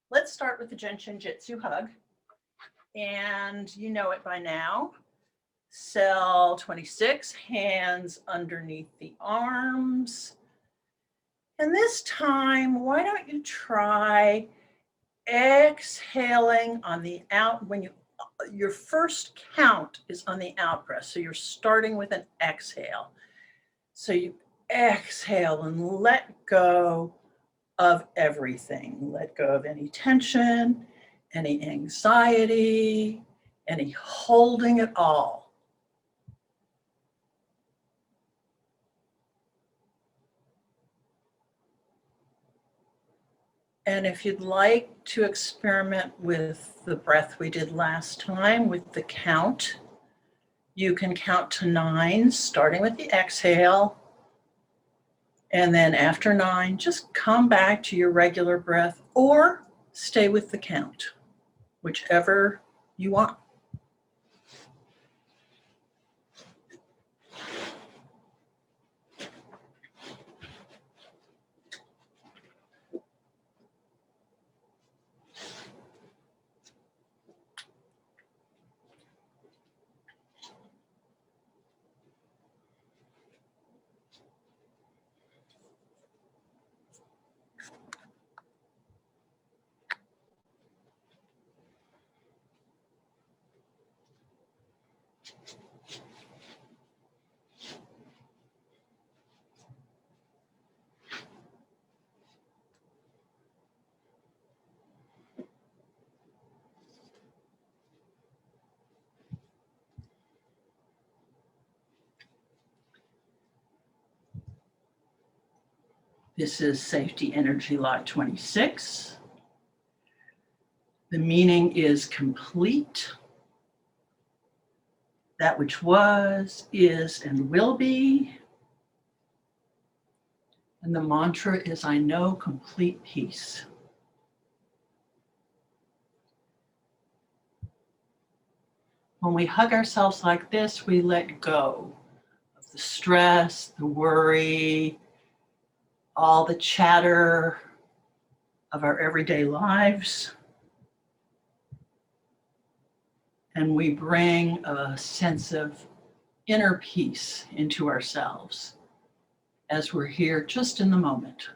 Let's start with the Jin Shin Jyutsu Hug. And you know it by now. Cell 26, hands underneath the arms. And this time, why don't you try exhaling on the out when your first count is on the out breath. So you're starting with an exhale. So you exhale and let go of everything. Let go of any tension, any anxiety, any holding at all. And if you'd like to experiment with the breath we did last time with the count, you can count to 9, starting with the exhale. And then after 9, just come back to your regular breath or stay with the count, whichever you want. This is Safety Energy Lot 26. The meaning is complete. That which was, is, and will be. And the mantra is, I know complete peace. When we hug ourselves like this, we let go of the stress, the worry, all the chatter of our everyday lives. And we bring a sense of inner peace into ourselves as we're here just in the moment.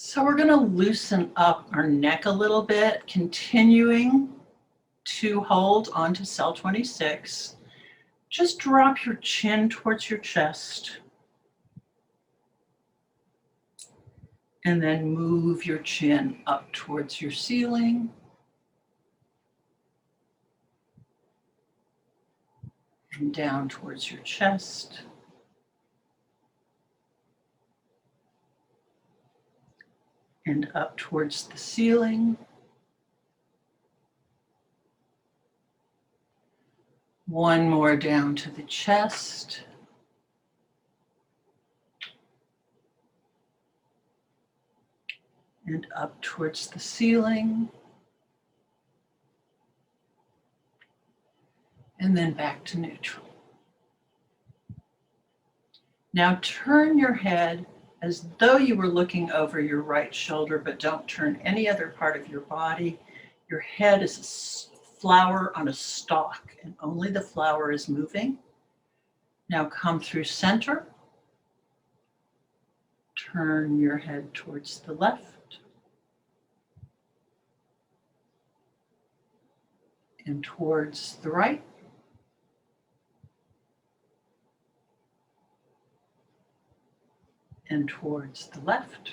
So we're going to loosen up our neck a little bit, continuing to hold onto cell 26. Just drop your chin towards your chest. And then move your chin up towards your ceiling. And down towards your chest. And up towards the ceiling. One more down to the chest. And up towards the ceiling. And then back to neutral. Now turn your head as though you were looking over your right shoulder, but don't turn any other part of your body. Your head is a flower on a stalk, and only the flower is moving. Now come through center. Turn your head towards the left. And towards the right. and towards the left.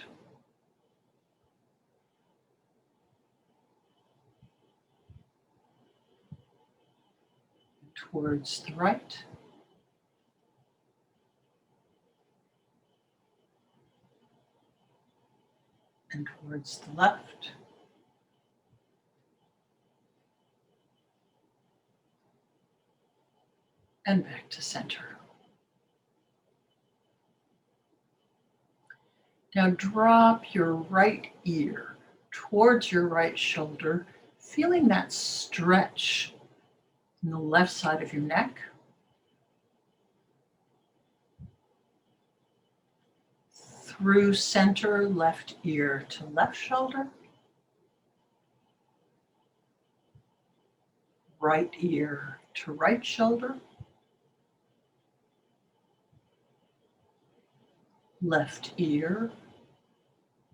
Towards the right. And towards the left. And back to center. Now drop your right ear towards your right shoulder, feeling that stretch in the left side of your neck. Through center, left ear to left shoulder. Right ear to right shoulder. Left ear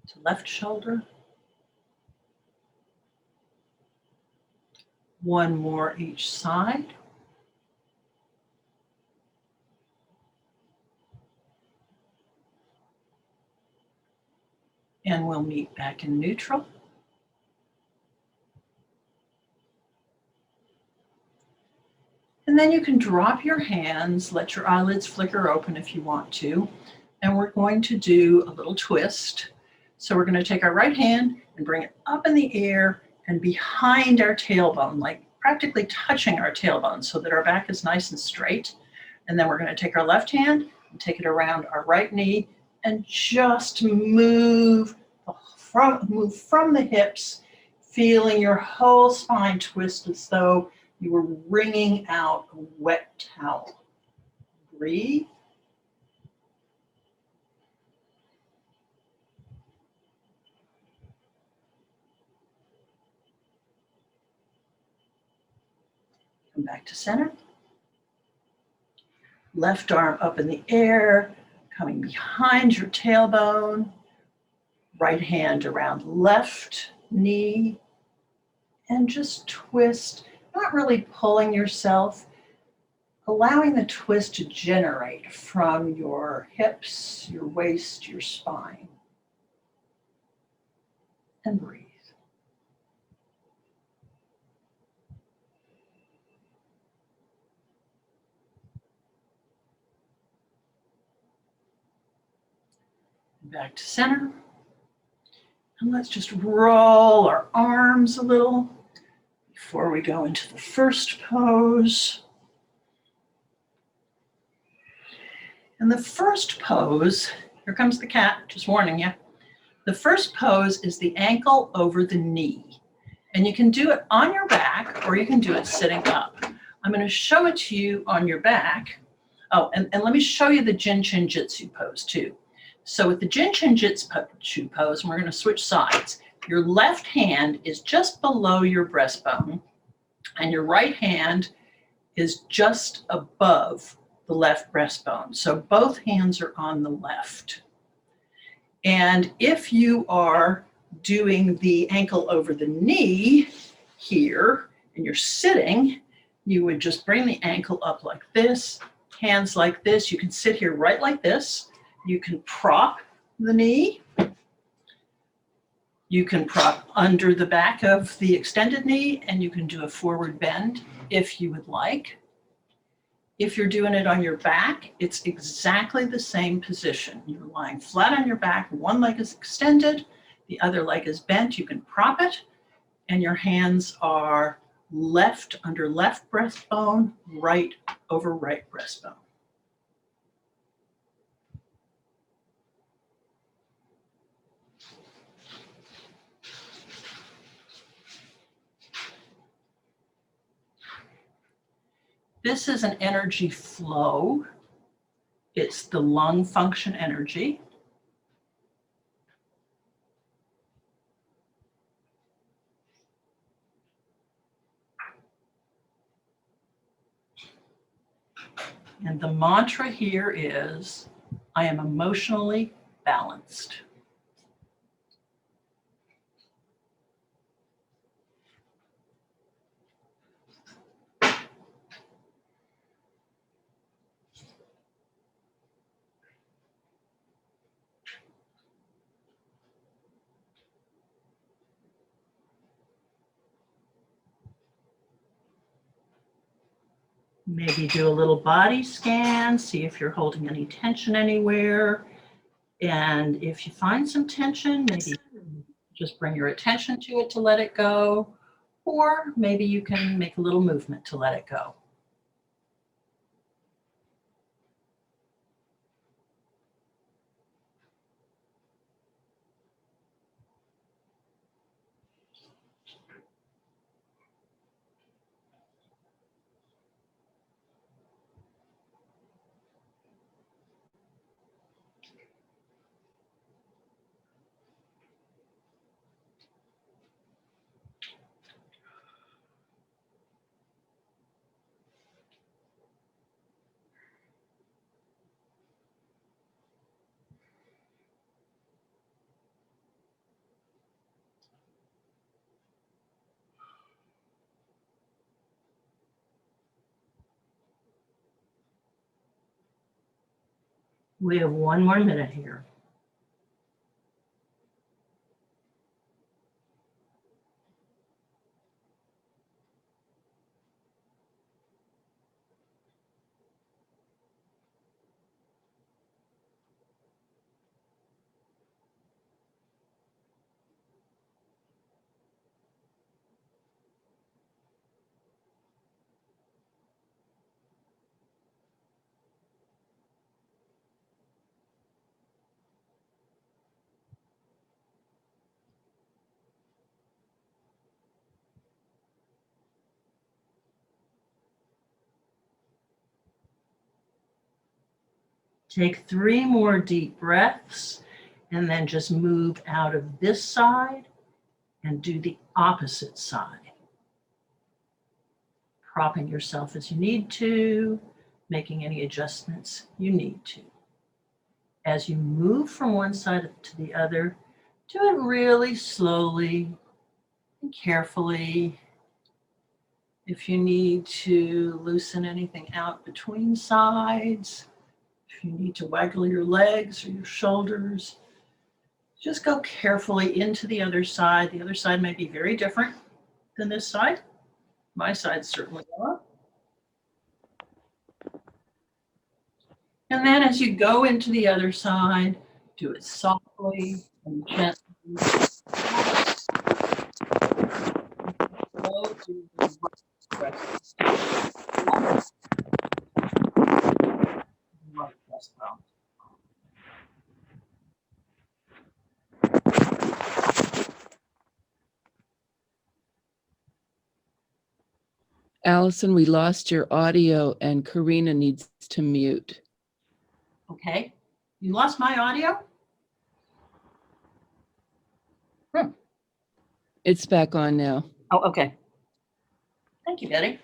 to left shoulder. One more each side. And we'll meet back in neutral. And then you can drop your hands, let your eyelids flicker open if you want to. And we're going to do a little twist. So we're going to take our right hand and bring it up in the air and behind our tailbone, like practically touching our tailbone so that our back is nice and straight. And then we're going to take our left hand and take it around our right knee and just move from the hips, feeling your whole spine twist as though you were wringing out a wet towel. Breathe. Come back to center. Left arm up in the air, coming behind your tailbone. Right hand around left knee. And just twist, not really pulling yourself, allowing the twist to generate from your hips, your waist, your spine. And breathe. Back to center. And let's just roll our arms a little before we go into the first pose. And the first pose, here comes the cat, just warning you. The first pose is the ankle over the knee. And you can do it on your back or you can do it sitting up. I'm going to show it to you on your back. Oh, and let me show you the Jin Shin Jyutsu pose too. So with the Jin Shin Jyutsu pose, and we're going to switch sides, your left hand is just below your breastbone and your right hand is just above the left breastbone. So both hands are on the left. And if you are doing the ankle over the knee here and you're sitting, you would just bring the ankle up like this, hands like this. You can sit here right like this. You can prop the knee. You can prop under the back of the extended knee and you can do a forward bend if you would like. If you're doing it on your back, it's exactly the same position. You're lying flat on your back, one leg is extended, the other leg is bent. You can prop it and your hands are left under left breastbone, right over right breastbone. This is an energy flow. It's the lung function energy. And the mantra here is, I am emotionally balanced. Maybe do a little body scan, see if you're holding any tension anywhere. And if you find some tension, maybe just bring your attention to it to let it go, or maybe you can make a little movement to let it go. We have 1 more minute here. Take 3 more deep breaths and then just move out of this side and do the opposite side. Propping yourself as you need to, making any adjustments you need to. As you move from one side to the other, do it really slowly and carefully. If you need to loosen anything out between sides, if you need to waggle your legs or your shoulders, just go carefully into the other side. The other side may be very different than this side. My side certainly are. And then as you go into the other side, do it softly and gently. Alison, we lost your audio and Karina needs to mute. Okay, you lost my audio? It's back on now. Oh, okay. Thank you, Betty.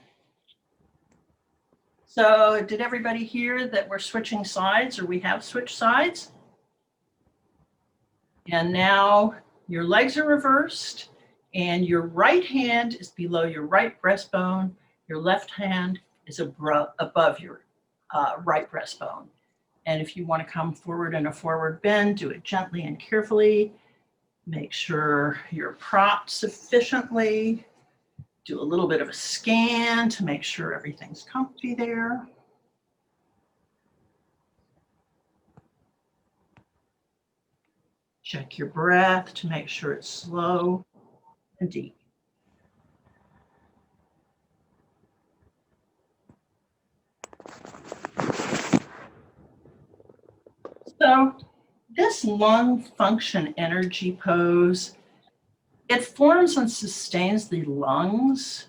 So did everybody hear that we're switching sides, or we have switched sides? And now your legs are reversed and your right hand is below your right breastbone. Your left hand is above your right breastbone. And if you want to come forward in a forward bend, do it gently and carefully. Make sure you're propped sufficiently. Do a little bit of a scan to make sure everything's comfy there. Check your breath to make sure it's slow and deep. So this lung function energy pose, it forms and sustains the lungs.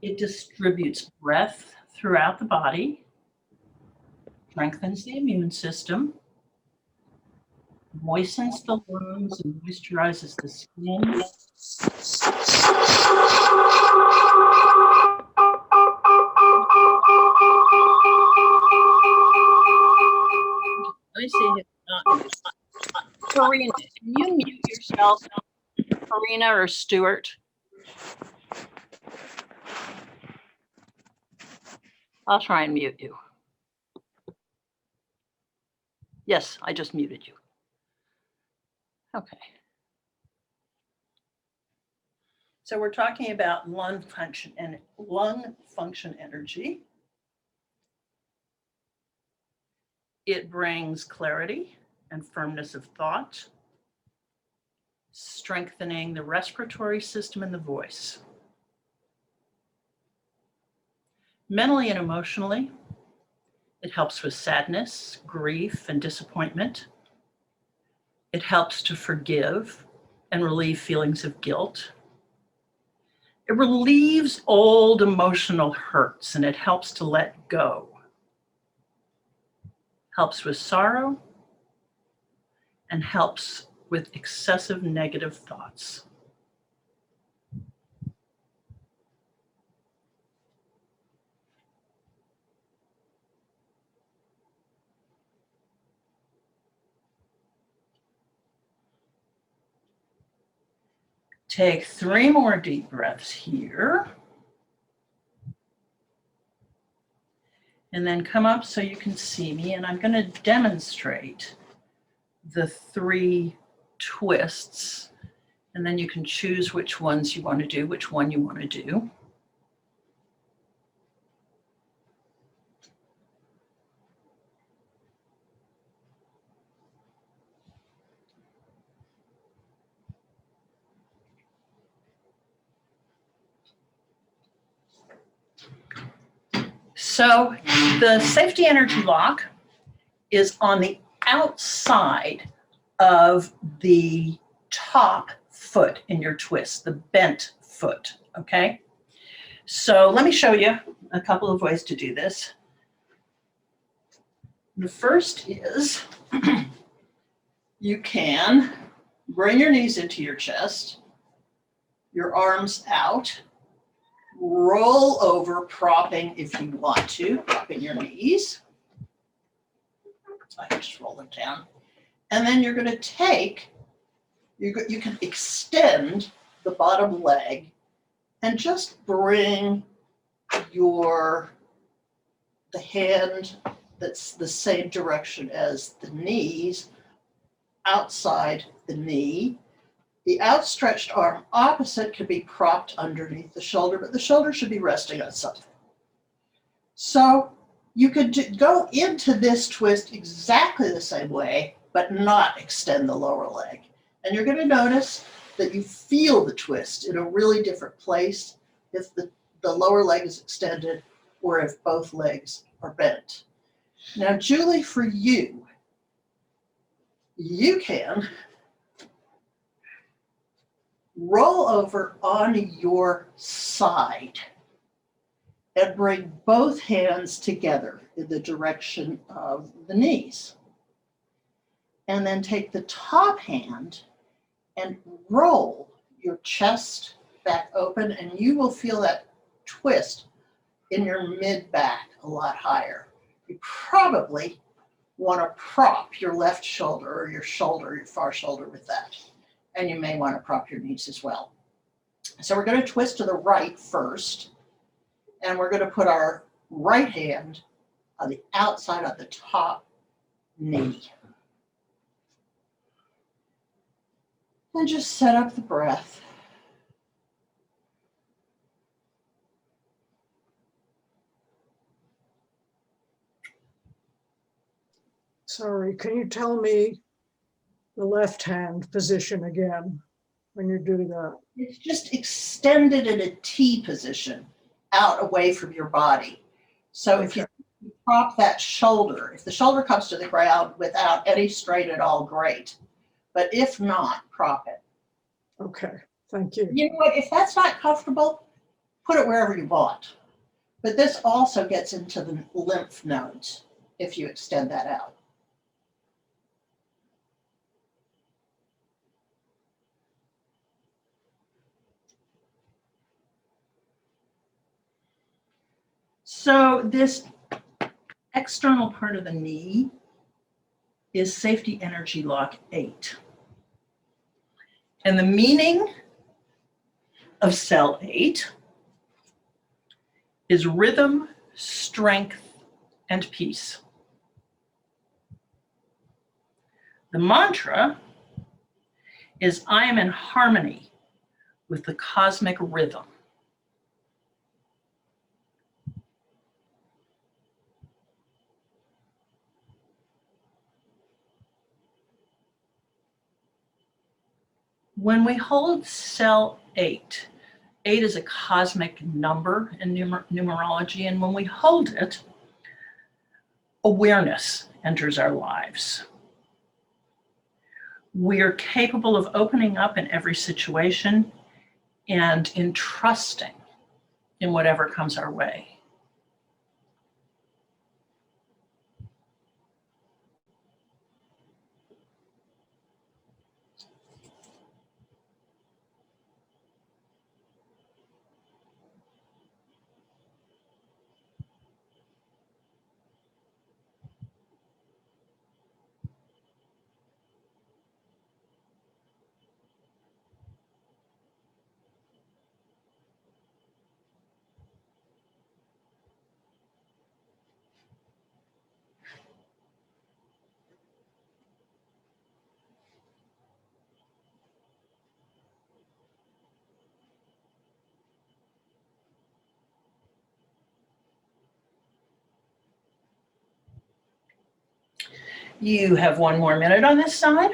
It distributes breath throughout the body, strengthens the immune system, moistens the lungs and moisturizes the skin. Let me see if Karina, can you mute yourself? Karina or Stuart? I'll try and mute you. Yes, I just muted you. Okay. So we're talking about lung function energy. It brings clarity and firmness of thought, strengthening the respiratory system and the voice. Mentally and emotionally, it helps with sadness, grief, and disappointment. It helps to forgive and relieve feelings of guilt. It relieves old emotional hurts and it helps to let go. Helps with sorrow and helps with excessive negative thoughts. Take 3 more deep breaths here. And then come up so you can see me, and I'm going to demonstrate the 3 twists, and then you can choose which ones you want to do, which one you want to do. So the safety energy lock is on the outside of the top foot in your twist, the bent foot, okay? So let me show you a couple of ways to do this. The first is you can bring your knees into your chest, your arms out, roll over, propping if you want to, propping your knees. I just roll them down. And then you're going to take, you can extend the bottom leg and just bring the hand that's the same direction as the knees outside the knee. The outstretched arm opposite could be propped underneath the shoulder, but the shoulder should be resting on something. So you could go into this twist exactly the same way, but not extend the lower leg. And you're going to notice that you feel the twist in a really different place if the lower leg is extended or if both legs are bent. Now, Julie, for you, you can roll over on your side and bring both hands together in the direction of the knees. And then take the top hand and roll your chest back open, and you will feel that twist in your mid-back a lot higher. You probably want to prop your left shoulder or your far shoulder with that. And you may want to prop your knees as well. So we're going to twist to the right first, and we're going to put our right hand on the outside of the top knee. And just set up the breath. Sorry, can you tell me the left hand position again when you do that? It's just extended in a T position out away from your body. So if you prop that shoulder, if the shoulder comes to the ground without any strain at all, great. But if not, prop it. Okay, thank you. You know what, if that's not comfortable, put it wherever you want. But this also gets into the lymph nodes if you extend that out. So this external part of the knee is safety energy lock 8. And the meaning of cell 8 is rhythm, strength, and peace. The mantra is I am in harmony with the cosmic rhythm. When we hold cell 8, 8 is a cosmic number in numerology, and when we hold it, awareness enters our lives. We are capable of opening up in every situation and in trusting in whatever comes our way. You have 1 more minute on this side.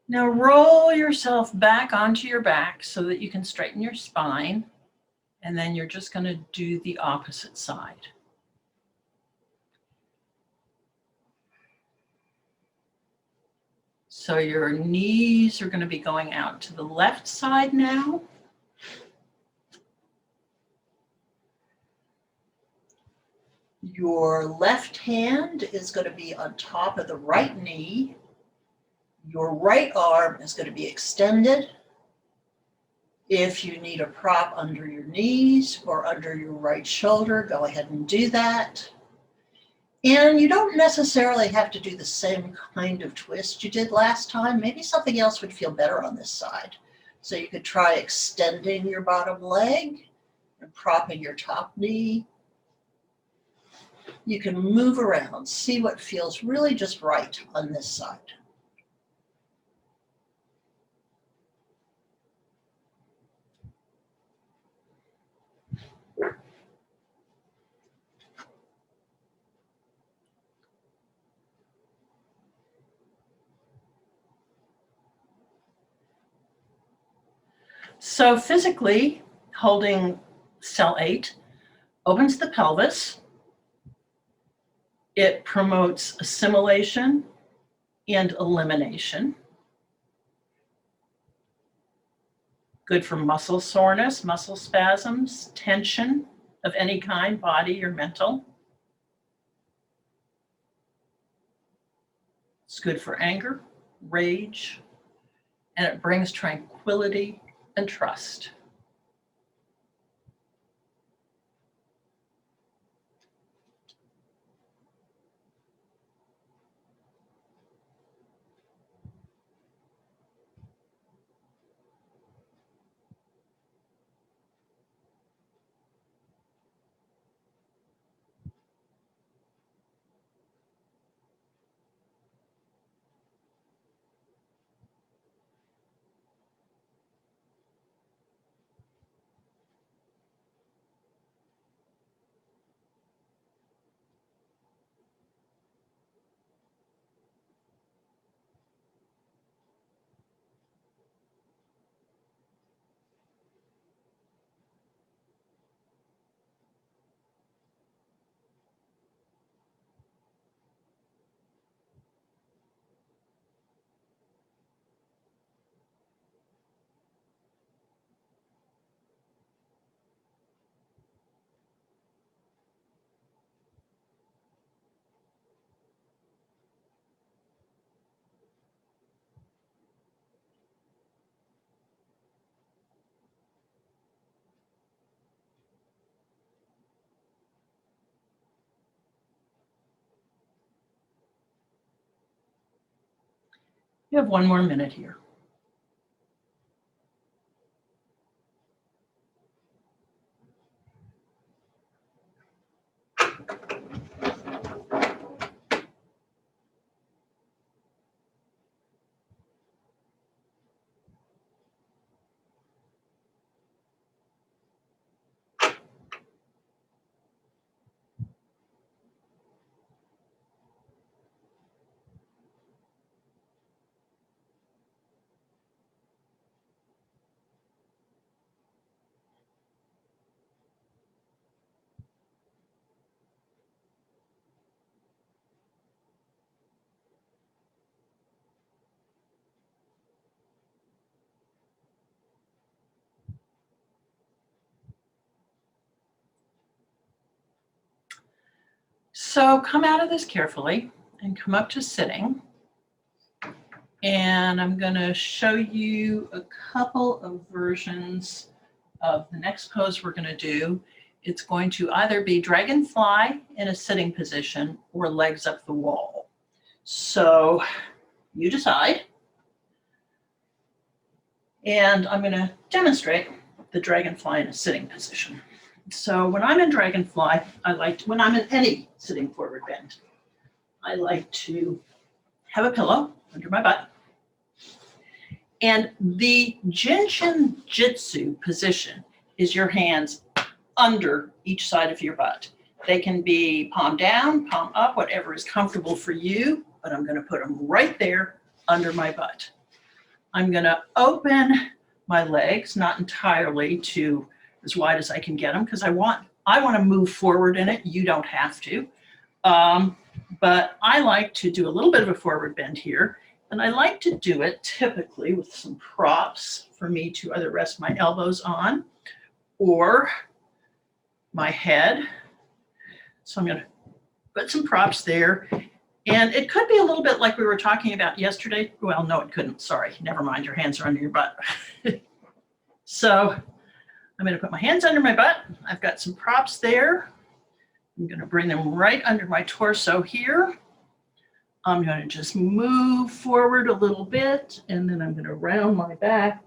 Now roll yourself back onto your back so that you can straighten your spine, and then you're just going to do the opposite side. So your knees are going to be going out to the left side now. Your left hand is going to be on top of the right knee. Your right arm is going to be extended. If you need a prop under your knees or under your right shoulder, go ahead and do that. And you don't necessarily have to do the same kind of twist you did last time. Maybe something else would feel better on this side. So you could try extending your bottom leg and propping your top knee. You can move around, see what feels really just right on this side. So physically, holding cell 8 opens the pelvis. It promotes assimilation and elimination. Good for muscle soreness, muscle spasms, tension of any kind, body or mental. It's good for anger, rage, and it brings tranquility and trust. You have 1 more minute here. So come out of this carefully and come up to sitting. And I'm going to show you a couple of versions of the next pose we're going to do. It's going to either be Dragonfly in a sitting position or legs up the wall. So you decide. And I'm going to demonstrate the Dragonfly in a sitting position. So when I'm in Dragonfly, when I'm in any sitting forward bend, I like to have a pillow under my butt. And the Jin Shin Jyutsu position is your hands under each side of your butt. They can be palm down, palm up, whatever is comfortable for you, but I'm going to put them right there under my butt. I'm going to open my legs, not entirely to as wide as I can get them, because I want to move forward in it. You don't have to. But I like to do a little bit of a forward bend here. And I like to do it typically with some props for me to either rest my elbows on or my head. So I'm going to put some props there. And it could be a little bit like we were talking about yesterday. Well, no, it couldn't. Sorry. Never mind. Your hands are under your butt. So I'm going to put my hands under my butt. I've got some props there. I'm going to bring them right under my torso here. I'm going to just move forward a little bit, and then I'm going to round my back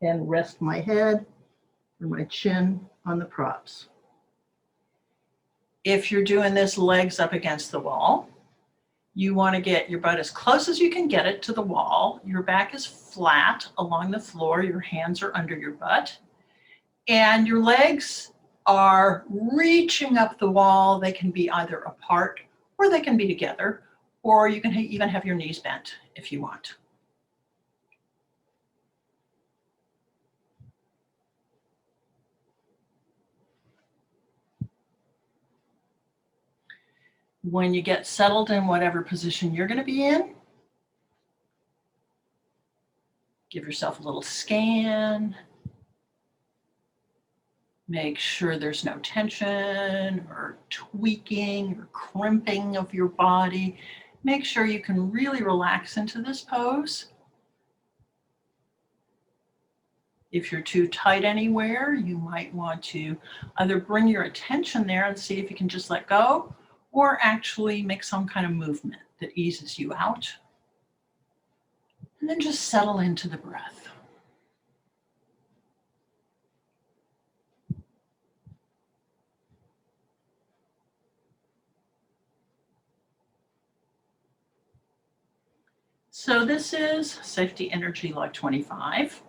and rest my head or my chin on the props. If you're doing this legs up against the wall, you want to get your butt as close as you can get it to the wall. Your back is flat along the floor. Your hands are under your butt. And your legs are reaching up the wall. They can be either apart or they can be together. Or you can even have your knees bent if you want. When you get settled in whatever position you're going to be in, give yourself a little scan. Make sure there's no tension or tweaking or crimping of your body. Make sure you can really relax into this pose. If you're too tight anywhere, you might want to either bring your attention there and see if you can just let go, or actually make some kind of movement that eases you out. And then just settle into the breath. So this is Safety Energy Log 25.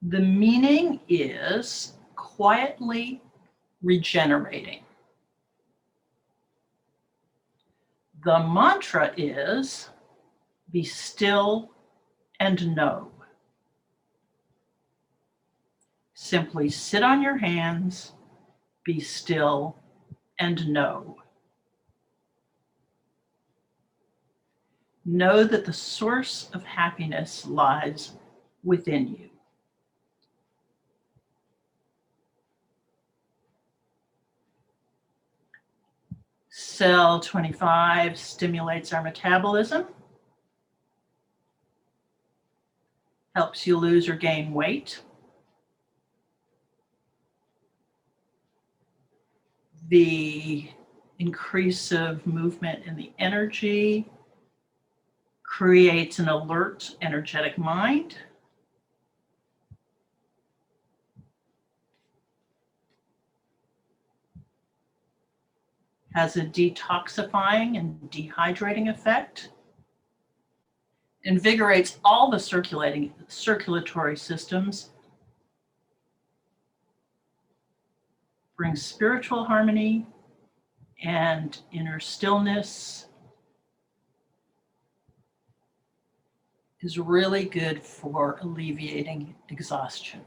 The meaning is quietly regenerating. The mantra is be still and know. Simply sit on your hands, be still and know. Know that the source of happiness lies within you. Cell 25 stimulates our metabolism, helps you lose or gain weight. The increase of movement in the energy creates an alert, energetic mind. Has a detoxifying and dehydrating effect. Invigorates all the circulatory systems. Brings spiritual harmony and inner stillness. Is really good for alleviating exhaustion.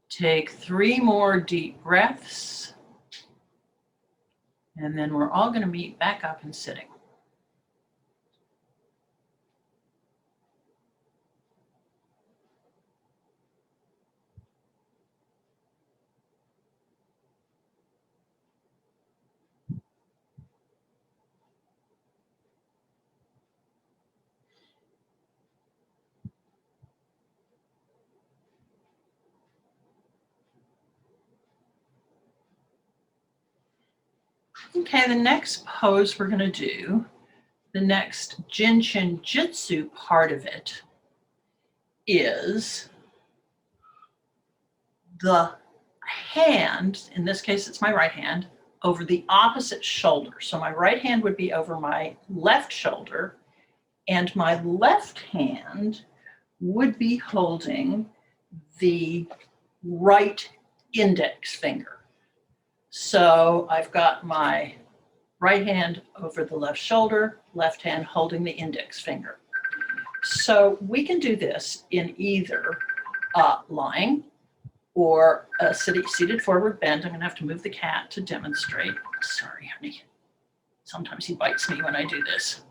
Take 3 more deep breaths, and then we're all going to meet back up in sitting. Okay, the next pose we're going to do, the next Jin Shin Jyutsu part of it, is the hand, in this case it's my right hand, over the opposite shoulder. So my right hand would be over my left shoulder, and my left hand would be holding the right index finger. So I've got my right hand over the left shoulder, left hand holding the index finger. So we can do this in either lying or a seated forward bend. I'm going to have to move the cat to demonstrate. Sorry, honey. Sometimes he bites me when I do this.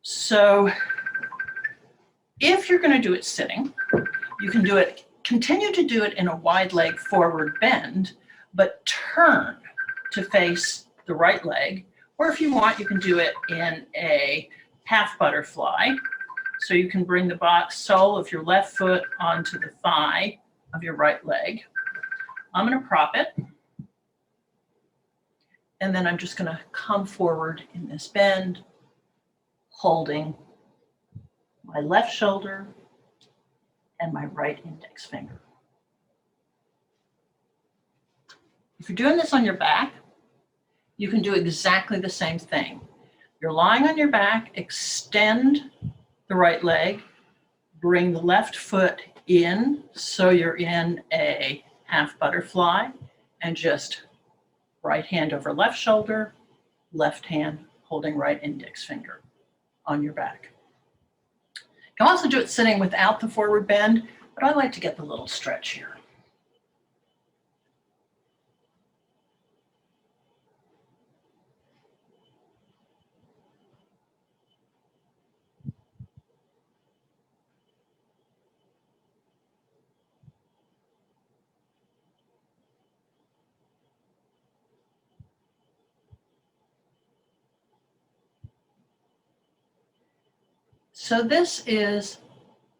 So if you're going to do it sitting, you can do it, continue to do it in a wide leg forward bend, but turn to face the right leg. Or if you want, you can do it in a half butterfly. So you can bring the sole of your left foot onto the thigh of your right leg. I'm going to prop it. And then I'm just going to come forward in this bend, holding my left shoulder and my right index finger. If you're doing this on your back, you can do exactly the same thing. You're lying on your back, extend the right leg, bring the left foot in so you're in a half butterfly, and just right hand over left shoulder, left hand holding right index finger on your back. You can also do it sitting without the forward bend, but I like to get the little stretch here. So this is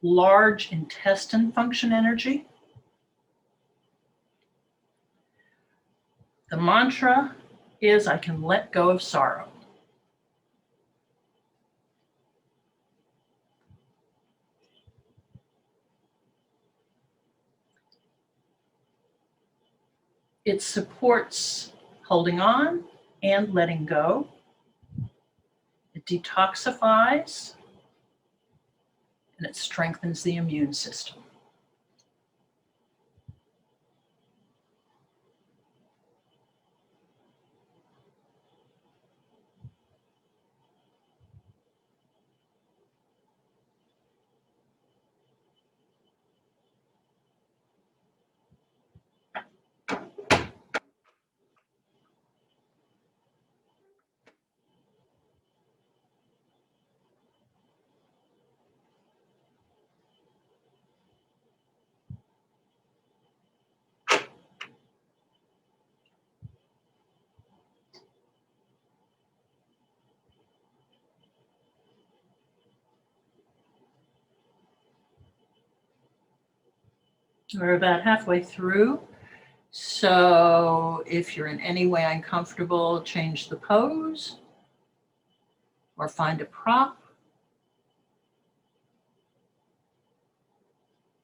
large intestine function energy. The mantra is, I can let go of sorrow. It supports holding on and letting go. It detoxifies, and it strengthens the immune system. We're about halfway through. So if you're in any way uncomfortable, change the pose or find a prop.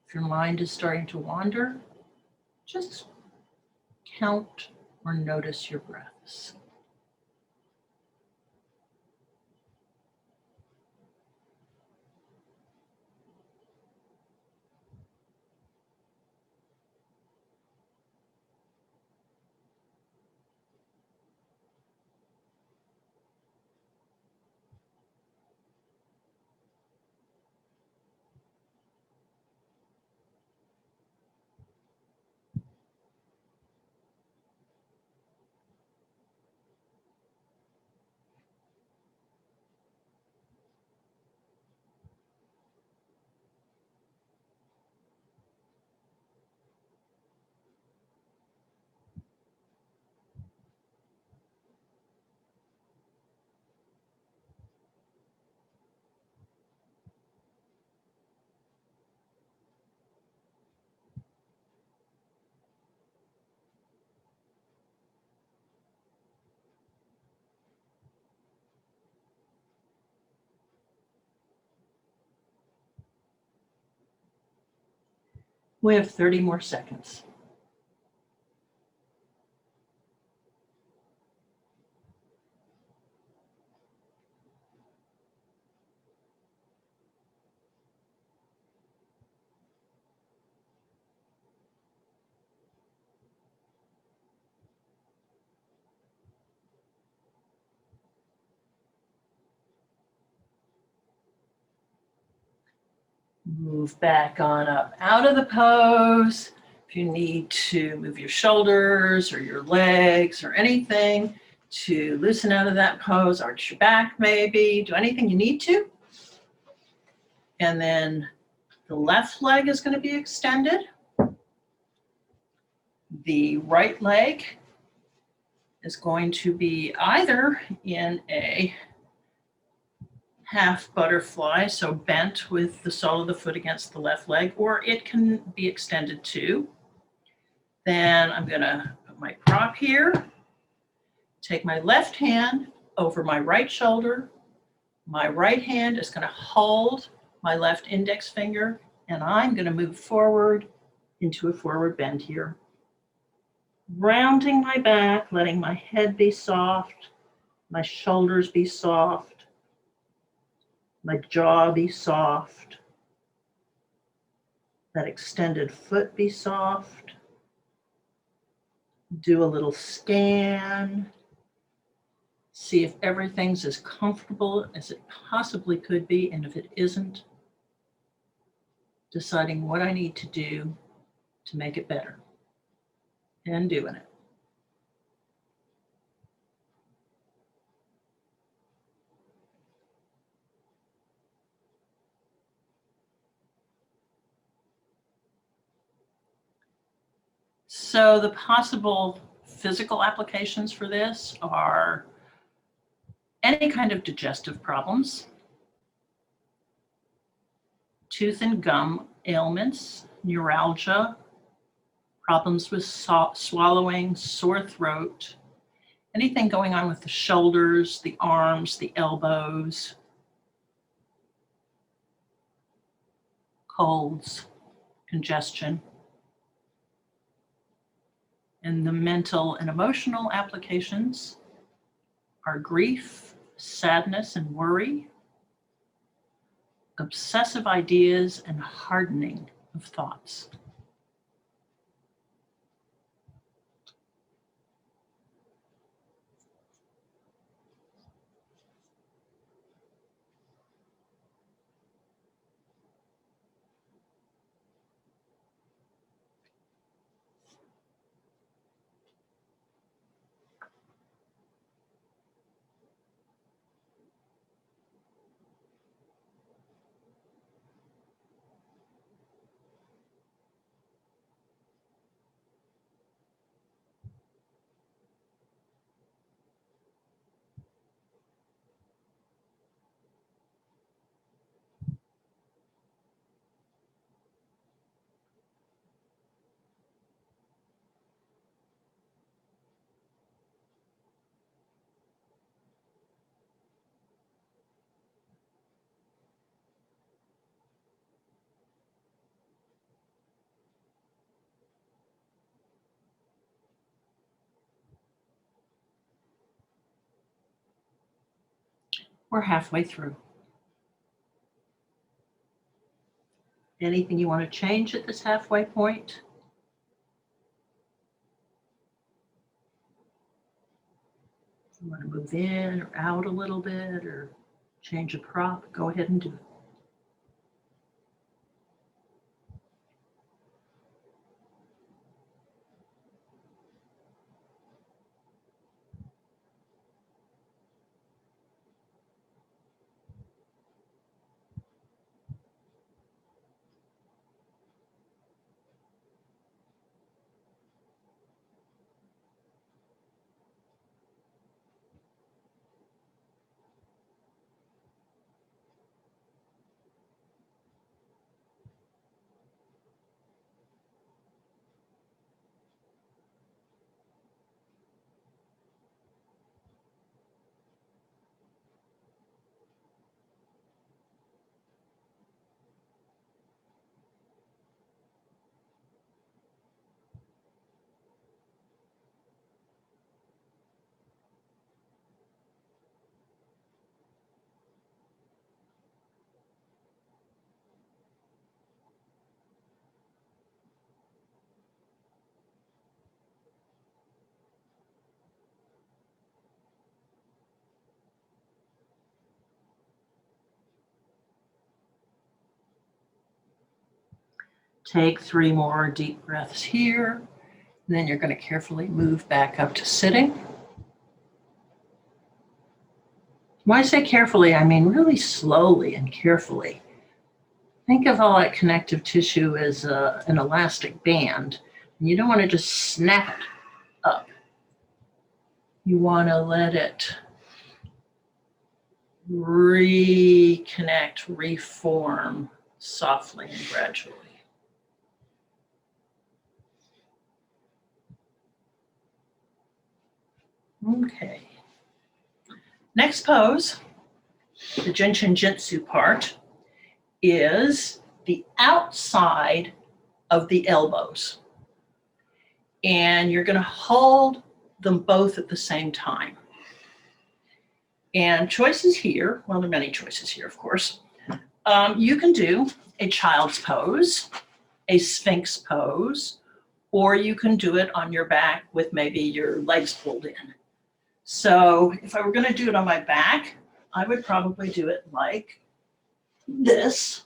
If your mind is starting to wander, just count or notice your breaths. We have 30 more seconds. Move back on up out of the pose. If you need to move your shoulders or your legs or anything to loosen out of that pose, arch your back maybe, do anything you need to. And then the left leg is going to be extended. The right leg is going to be either in a half butterfly, so bent with the sole of the foot against the left leg, or it can be extended too. Then I'm going to put my prop here, take my left hand over my right shoulder. My right hand is going to hold my left index finger, and I'm going to move forward into a forward bend here. Rounding my back, letting my head be soft, my shoulders be soft, my jaw be soft, that extended foot be soft. Do a little scan. See if everything's as comfortable as it possibly could be, and if it isn't, deciding what I need to do to make it better, and doing it. So the possible physical applications for this are any kind of digestive problems, tooth and gum ailments, neuralgia, problems with swallowing, sore throat, anything going on with the shoulders, the arms, the elbows, colds, congestion. And the mental and emotional applications are grief, sadness and worry, obsessive ideas, and hardening of thoughts. We're halfway through. Anything you want to change at this halfway point? You want to move in or out a little bit or change a prop? Go ahead and do it. Take 3 more deep breaths here. And then you're going to carefully move back up to sitting. When I say carefully, I mean really slowly and carefully. Think of all that connective tissue as an elastic band. And you don't want to just snap it up. You want to let it reconnect, reform softly and gradually. Okay. Next pose, the Jin Shin Jyutsu part, is the outside of the elbows. And you're going to hold them both at the same time. And choices here, well, there are many choices here, of course. You can do a child's pose, a Sphynx pose, or you can do it on your back with maybe your legs pulled in. So if I were going to do it on my back, I would probably do it like this.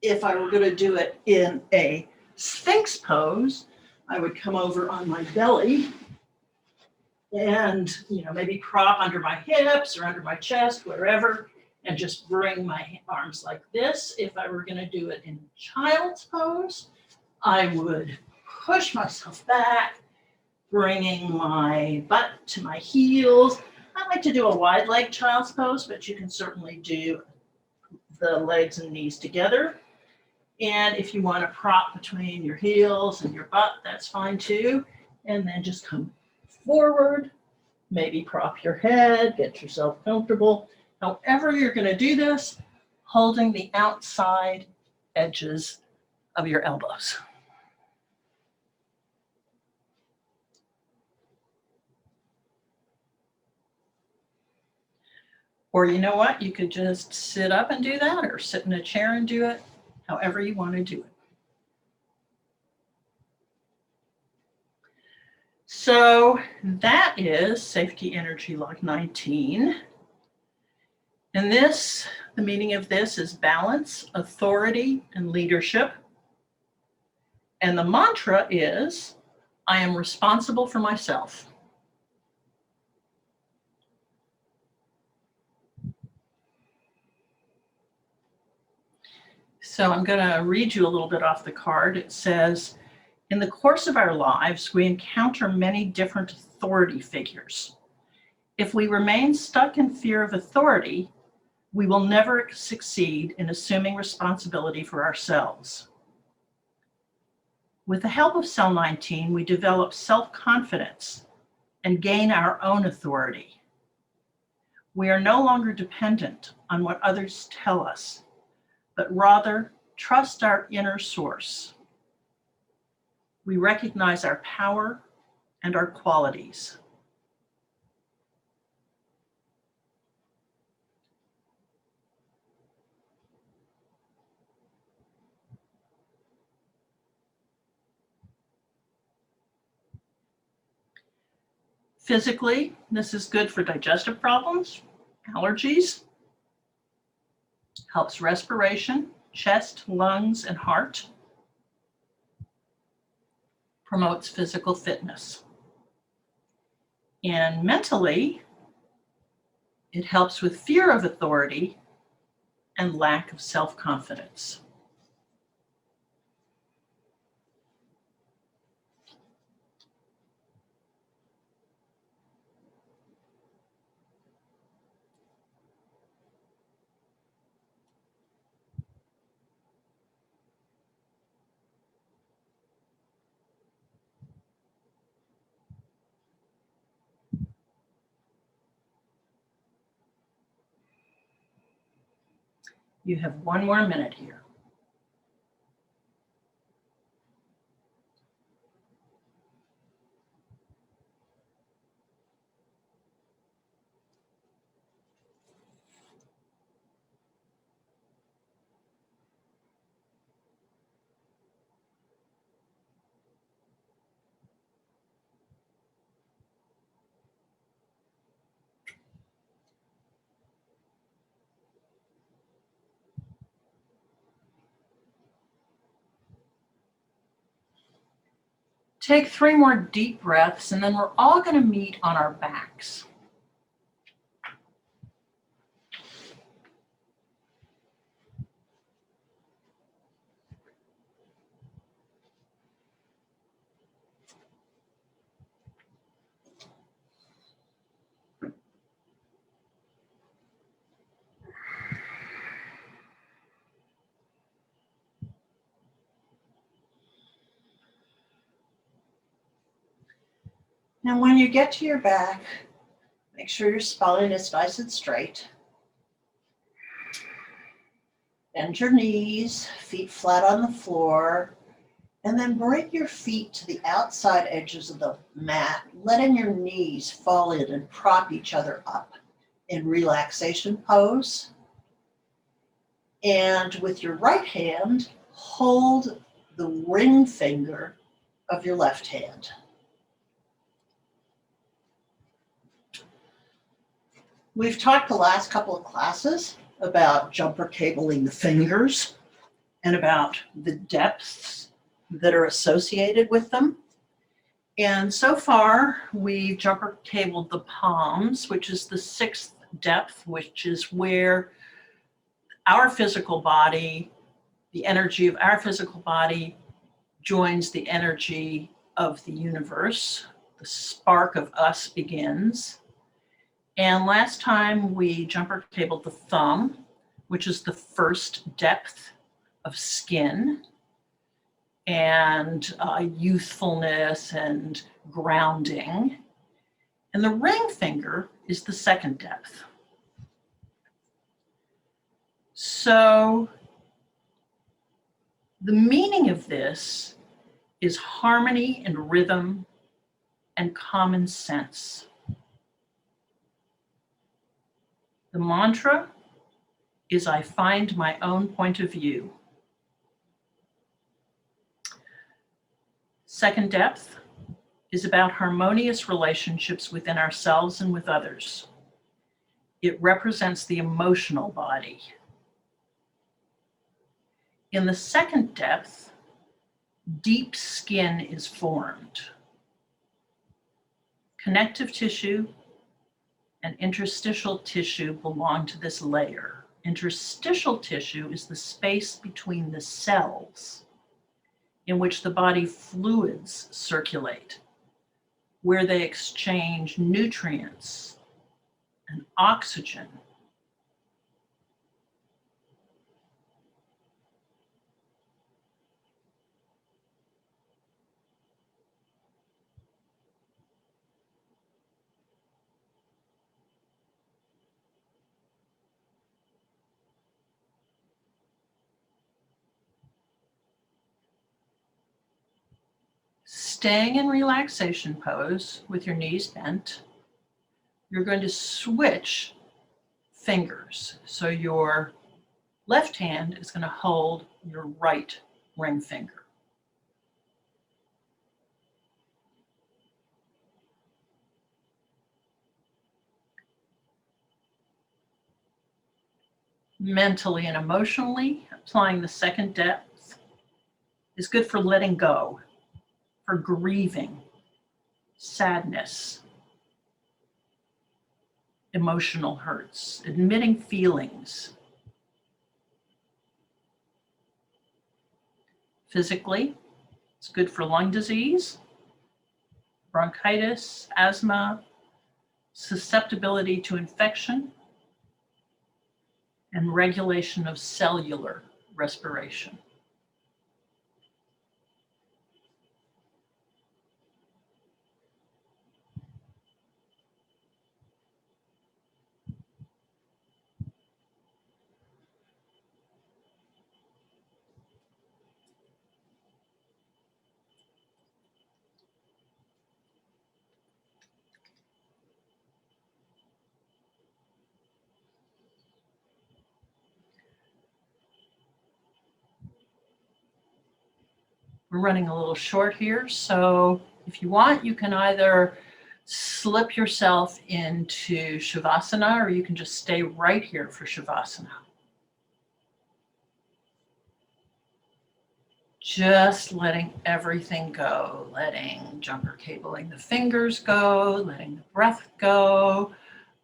If I were going to do it in a Sphynx pose, I would come over on my belly and, maybe prop under my hips or under my chest, wherever, and just bring my arms like this. If I were going to do it in child's pose, I would push myself back, bringing my butt to my heels. I like to do a wide leg child's pose, but you can certainly do the legs and knees together. And if you want to prop between your heels and your butt, that's fine too. And then just come forward, maybe prop your head, get yourself comfortable. However you're going to do this, holding the outside edges of your elbows. Or you know what, you could just sit up and do that, or sit in a chair and do it, however you want to do it. So that is Safety Energy Log 19. And this, the meaning of this is balance, authority, and leadership. And the mantra is, I am responsible for myself. So I'm going to read you a little bit off the card. It says, in the course of our lives, we encounter many different authority figures. If we remain stuck in fear of authority, we will never succeed in assuming responsibility for ourselves. With the help of Cell 19, we develop self-confidence and gain our own authority. We are no longer dependent on what others tell us, but rather trust our inner source. We recognize our power and our qualities. Physically, this is good for digestive problems, allergies, helps respiration, chest, lungs, and heart, promotes physical fitness. And mentally, it helps with fear of authority and lack of self-confidence. You have 1 more minute here. Take 3 more deep breaths, and then we're all going to meet on our backs. And when you get to your back, make sure your spine is nice and straight. Bend your knees, feet flat on the floor, and then bring your feet to the outside edges of the mat, letting your knees fall in and prop each other up in Relaxation Pose. And with your right hand, hold the ring finger of your left hand. We've talked the last couple of classes about jumper cabling the fingers and about the depths that are associated with them. And so far, we jumper cabled the palms, which is the 6th depth, which is where our physical body, the energy of our physical body joins the energy of the universe. The spark of us begins. And last time we jumper cabled the thumb, which is the first depth of skin and youthfulness and grounding. And the ring finger is the second depth. So the meaning of this is harmony and rhythm and common sense. The mantra is, I find my own point of view. Second depth is about harmonious relationships within ourselves and with others. It represents the emotional body. In the second depth, deep skin is formed. Connective tissue and interstitial tissue belong to this layer. Interstitial tissue is the space between the cells in which the body fluids circulate, where they exchange nutrients and oxygen. Staying in relaxation pose with your knees bent, you're going to switch fingers. So your left hand is going to hold your right ring finger. Mentally and emotionally, applying the second depth is good for letting go, for grieving, sadness, emotional hurts, admitting feelings. Physically, it's good for lung disease, bronchitis, asthma, susceptibility to infection, and regulation of cellular respiration. We're running a little short here, so if you want, you can either slip yourself into Shavasana, or you can just stay right here for Shavasana. Just letting everything go, letting jumper cabling the fingers go, letting the breath go,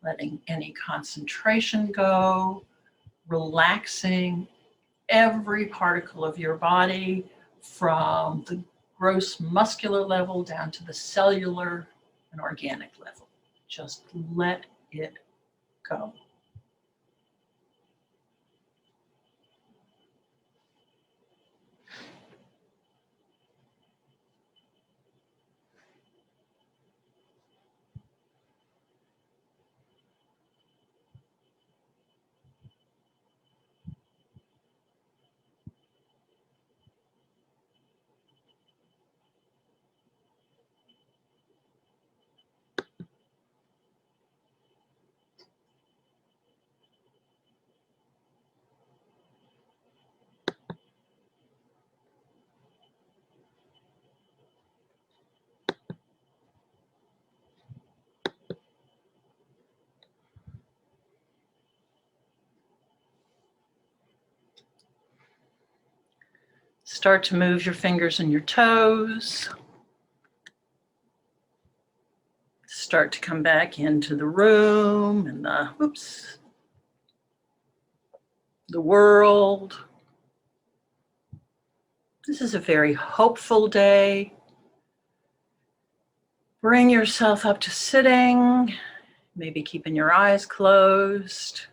letting any concentration go, relaxing every particle of your body from the gross muscular level down to the cellular and organic level. Just let it go. Start to move your fingers and your toes. Start to come back into the room and the world. This is a very hopeful day. Bring yourself up to sitting, maybe keeping your eyes closed.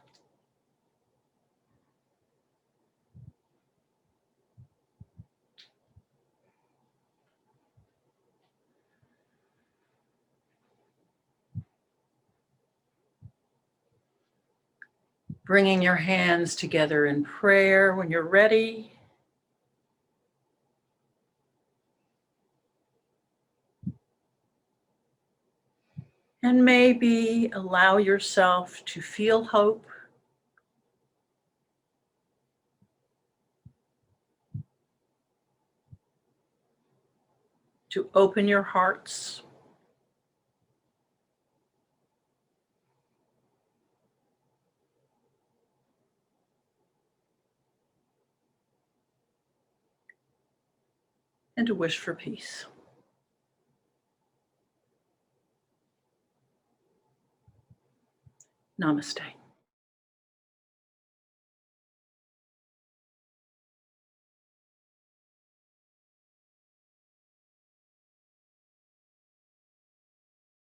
Bringing your hands together in prayer when you're ready. And maybe allow yourself to feel hope. To open your hearts. And to wish for peace. Namaste.